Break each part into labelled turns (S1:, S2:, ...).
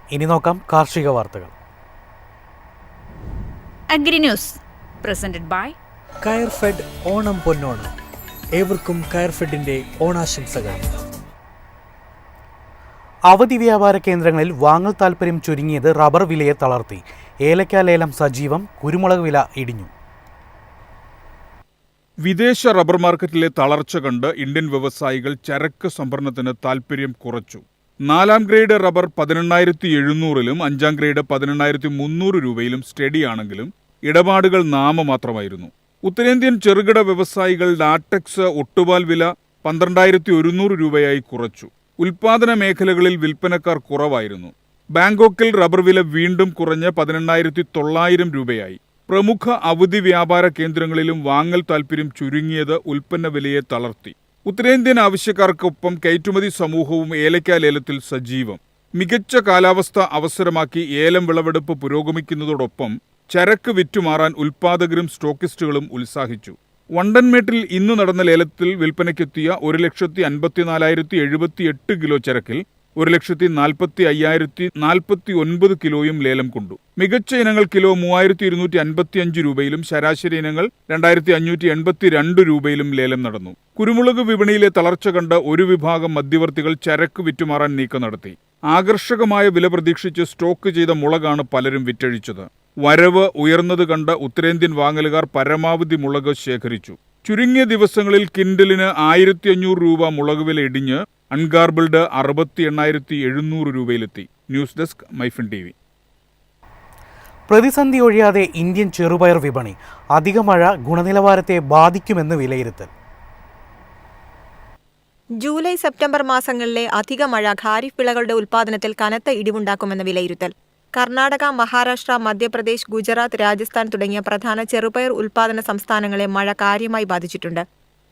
S1: ഇനി നോക്കാം കാർഷിക വാർത്തകൾ.
S2: Agri news presented by
S1: Coirfed Onam Ponnonam. ഏവർക്കും കയർഫെഡിന്റെ ഓണാശംസകൾ. അവധി വ്യാപാര കേന്ദ്രങ്ങളിൽ വാങ്ങൽ താൽപ്പര്യം ചുരുങ്ങിയത് റബ്ബർ വിലയെ തളർത്തി. ഏലക്ക ലേലം സജീവം, കുരുമുളക് വില ഇടിഞ്ഞു.
S3: വിദേശ റബ്ബർ മാർക്കറ്റിലെ തളർച്ച കണ്ട് ഇന്ത്യൻ വ്യവസായികൾ ചരക്ക് സംഭരണത്തിന് താൽപ്പര്യം കുറച്ചു. 4ാം ഗ്രേഡ് റബ്ബർ 18,700-ലും 5ാം ഗ്രേഡ് 18,300 രൂപയിലും സ്റ്റഡിയാണെങ്കിലും ഇടപാടുകൾ നാമമാത്രമായിരുന്നു. ഉത്തരേന്ത്യൻ ചെറുകിട വ്യവസായികൾ ലാറ്റക്സ് ഒട്ടുപാൽ വില 12,100 രൂപയായി കുറച്ചു. ഉൽപാദന മേഖലകളിൽ വിൽപ്പനക്കാർ കുറവായിരുന്നു. ബാങ്കോക്കിൽ റബ്ബർ വില വീണ്ടും കുറഞ്ഞ് 18,900 രൂപയായി. പ്രമുഖ അവധി വ്യാപാര കേന്ദ്രങ്ങളിലും വാങ്ങൽ താൽപ്പര്യം ചുരുങ്ങിയത് ഉൽപ്പന്ന വിലയെ തളർത്തി. ഉത്തരേന്ത്യൻ ആവശ്യക്കാർക്കൊപ്പം കയറ്റുമതി സമൂഹവും ഏലക്ക ലേലത്തിൽ സജീവം. മികച്ച കാലാവസ്ഥ അവസരമാക്കി ഏലം വിളവെടുപ്പ് പുരോഗമിക്കുന്നതോടൊപ്പം ചരക്ക് വിറ്റുമാറാൻ ഉൽപാദകരും സ്റ്റോക്കിസ്റ്റുകളും ഉത്സാഹിച്ചു. വണ്ടൻമേട്ടിൽ ഇന്നു നടന്ന ലേലത്തിൽ വിൽപ്പനയ്ക്കെത്തിയ 1,54,078 കിലോ ചരക്കിൽ 1,45,049 കിലോയും ലേലം കൊണ്ടു. മികച്ച ഇനങ്ങൾ കിലോ 3,255 രൂപയിലും ശരാശരി ഇനങ്ങൾ 2,582 രൂപയിലും ലേലം നടന്നു. കുരുമുളക് വിപണിയിലെ തളർച്ച കണ്ട് ഒരു വിഭാഗം മധ്യവർത്തികൾ ചരക്ക് വിറ്റുമാറാൻ നീക്കം നടത്തി. ആകർഷകമായ വില പ്രതീക്ഷിച്ച് സ്റ്റോക്ക് ചെയ്ത മുളകാണ് പലരും വിറ്റഴിച്ചത്. വരവ് ഉയർന്നത് കണ്ട് ഉത്തരേന്ത്യൻ വാങ്ങലുകാർ പരമാവധി മുളക് ശേഖരിച്ചു. ചുരുങ്ങിയ ദിവസങ്ങളിൽ കിൻഡലിന് 1,500 രൂപ മുളക് വില ഇടിഞ്ഞ് അൺഗാർബിൾഡ് 68,700 രൂപയിലെത്തി. News desk Myfin TV.
S1: പ്രതിസന്ധി ഒഴിയാതെ ഇന്ത്യൻ ചെറുപയർ വിപണി. അധിക മഴ ഗുണനിലവാരത്തെ ബാധിക്കുമെന്ന് വിലയിരുത്തൽ.
S4: ജൂലൈ സെപ്റ്റംബർ മാസങ്ങളിലെ അധിക മഴ ഖാരിഫ് വിളകളുടെ ഉൽപ്പാദനത്തിൽ കനത്ത ഇടിവുണ്ടാക്കുമെന്ന് വിലയിരുത്തൽ. കർണാടക, മഹാരാഷ്ട്ര, മധ്യപ്രദേശ്, ഗുജറാത്ത്, രാജസ്ഥാൻ തുടങ്ങിയ പ്രധാന ചെറുപയർ ഉൽപ്പാദന സംസ്ഥാനങ്ങളെ മഴ കാര്യമായി ബാധിച്ചിട്ടുണ്ട്.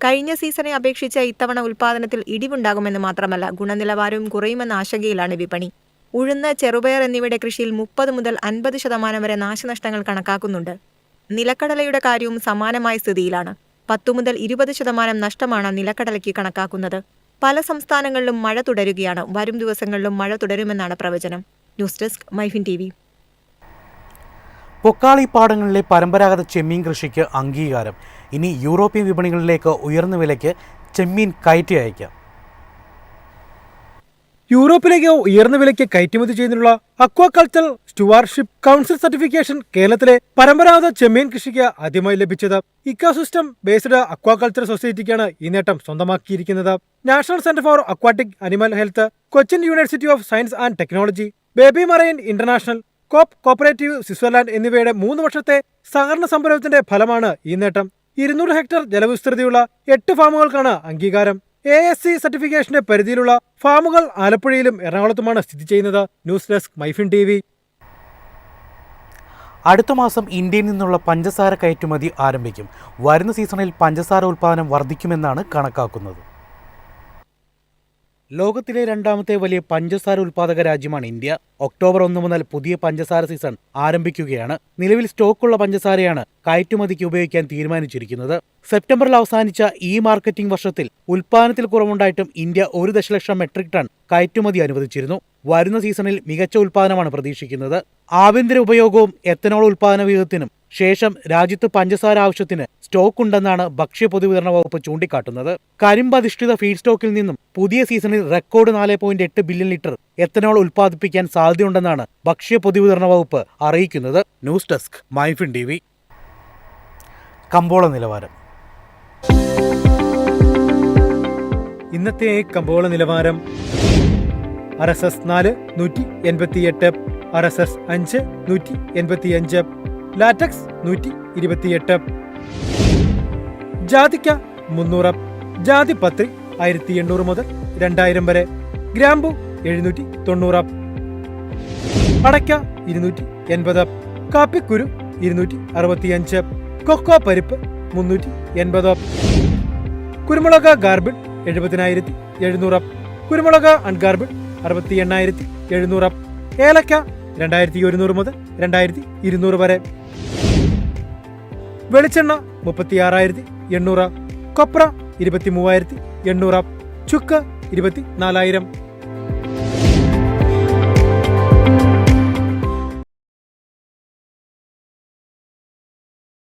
S4: കഴിഞ്ഞ സീസണെ അപേക്ഷിച്ച് ഇത്തവണ ഉൽപ്പാദനത്തിൽ ഇടിവുണ്ടാകുമെന്ന് മാത്രമല്ല, ഗുണനിലവാരവും കുറയുമെന്ന ആശങ്കയിലാണ് വിപണി. ഉഴുന്ന്, ചെറുപയർ എന്നിവയുടെ കൃഷിയിൽ 30 മുതൽ 50% വരെ നാശനഷ്ടങ്ങൾ കണക്കാക്കുന്നുണ്ട്. നിലക്കടലയുടെ കാര്യവും സമാനമായ സ്ഥിതിയിലാണ്. 10 മുതൽ 20% നഷ്ടമാണ് നിലക്കടലയ്ക്ക് കണക്കാക്കുന്നത്. പല സംസ്ഥാനങ്ങളിലും മഴ തുടരുകയാണ്. വരും ദിവസങ്ങളിലും മഴ തുടരുമെന്നാണ് പ്രവചനം. News desk Myfin TV.
S1: Pokkali പാടങ്ങളിലെ പരമ്പരാഗത ചെമ്മീൻ കൃഷിക്ക് അംഗീകാരം. ഇനി യൂറോപ്യൻ വിപണികളിലേക്ക് ഉയർന്ന വിലയ്ക്ക് ചെമ്മീൻ കയറ്റി അയക്കാം.
S5: യൂറോപ്പിലേക്ക് ഉയർന്ന വിലയ്ക്ക് കയറ്റുമതി ചെയ്യുന്നതിനുള്ള അക്വാകൾച്ചർ സ്റ്റുവാർഷിപ്പ് കൗൺസിൽ സർട്ടിഫിക്കേഷൻ കേരളത്തിലെ പരമ്പരാഗത ചെമ്മീൻ കൃഷിക്ക് ആദ്യമായി ലഭിച്ചത്. ഇക്കോസിസ്റ്റം ബേസ്ഡ് അക്വാകൾച്ചർ സൊസൈറ്റിക്കാണ് ഈ നേട്ടം സ്വന്തമാക്കിയിരിക്കുന്നത്. National centre for aquatic animal health, Cochin university of science and technology, baby marine international, cooperative Switzerland എന്നിവയുടെ 3 വർഷത്തെ സഹകരണ സംരംഭത്തിന്റെ ഫലമാണ് ഈ നേട്ടം. 200 ഹെക്ടർ ജലവിസ്തൃതിയുള്ള 8 ഫാമുകൾക്കാണ് അംഗീകാരം. ASC സർട്ടിഫിക്കേഷന്റെ പരിധിയിലുള്ള ഫാമുകൾ ആലപ്പുഴയിലും എറണാകുളത്തുമാണ് സ്ഥിതി ചെയ്യുന്നത്. News desk Myfin TV.
S1: അടുത്ത മാസം ഇന്ത്യയിൽ നിന്നുള്ള പഞ്ചസാര കയറ്റുമതി ആരംഭിക്കും. വരുന്ന സീസണിൽ പഞ്ചസാര ഉൽപ്പാദനം വർദ്ധിക്കുമെന്നാണ് കണക്കാക്കുന്നത്. ലോകത്തിലെ 2ാമത്തെ വലിയ പഞ്ചസാര ഉൽപ്പാദക രാജ്യമാണ് ഇന്ത്യ. ഒക്ടോബർ 1 മുതൽ പുതിയ പഞ്ചസാര സീസൺ ആരംഭിക്കുകയാണ്. നിലവിൽ സ്റ്റോക്കുള്ള പഞ്ചസാരയാണ് കയറ്റുമതിക്ക് ഉപയോഗിക്കാൻ തീരുമാനിച്ചിരിക്കുന്നത്. സെപ്റ്റംബറിൽ അവസാനിച്ച ഈ മാർക്കറ്റിംഗ് വർഷത്തിൽ ഉൽപ്പാദനത്തിൽ കുറവുണ്ടായിട്ടും ഇന്ത്യ 1 ദശലക്ഷം മെട്രിക് ടൺ കയറ്റുമതി അനുവദിച്ചിരുന്നു. വരുന്ന സീസണിൽ മികച്ച ഉൽപ്പാദനമാണ് പ്രതീക്ഷിക്കുന്നത്. ആഭ്യന്തര ഉപയോഗവും എത്തനോൾ ഉൽപ്പാദന വിഹിതത്തിനും ശേഷം രാജ്യത്ത് പഞ്ചസാര ആവശ്യത്തിന് സ്റ്റോക്ക് ഉണ്ടെന്നാണ് ഭക്ഷ്യ പൊതുവിതരണ വകുപ്പ് ചൂണ്ടിക്കാട്ടുന്നത്. കരിമ്പധിഷ്ഠിത ഫീഡ് സ്റ്റോക്കിൽ നിന്നും പുതിയ സീസണിൽ റെക്കോർഡ് 4.8 ബില്യൺ ലിറ്റർ എത്തനോൾ ഉൽപ്പാദിപ്പിക്കാൻ സാധ്യതയുണ്ടെന്നാണ് ഭക്ഷ്യ പൊതുവിതരണ വകുപ്പ് അറിയിക്കുന്നത്. News desk Myfin TV. കമ്പോള നിലവാരം.
S5: ഇന്നത്തെ കമ്പോള നിലവാരം: RSS 4 188, RSS 5 185, ലാറ്റക്സ് 128, ജാതിക്ക 300, ജാതിപത്രി 1800 മുതൽ 2000 വരെ, ഗ്രാമ്പു 790, അടയ്ക്ക 280, കാപ്പിക്കുരു 265, കൊക്കോ പരിപ്പ് 380, കുരുമുളക് ഗാർബിൾ 70,700, കുരുമുളക് അൺഗാർബിൾ 68,700, ഏലക്ക 2,100 മുതൽ 2,200 വരെ, വെളിച്ചെണ്ണ 36,800, കൊപ്ര 23,800, ചുക്ക് 24,000.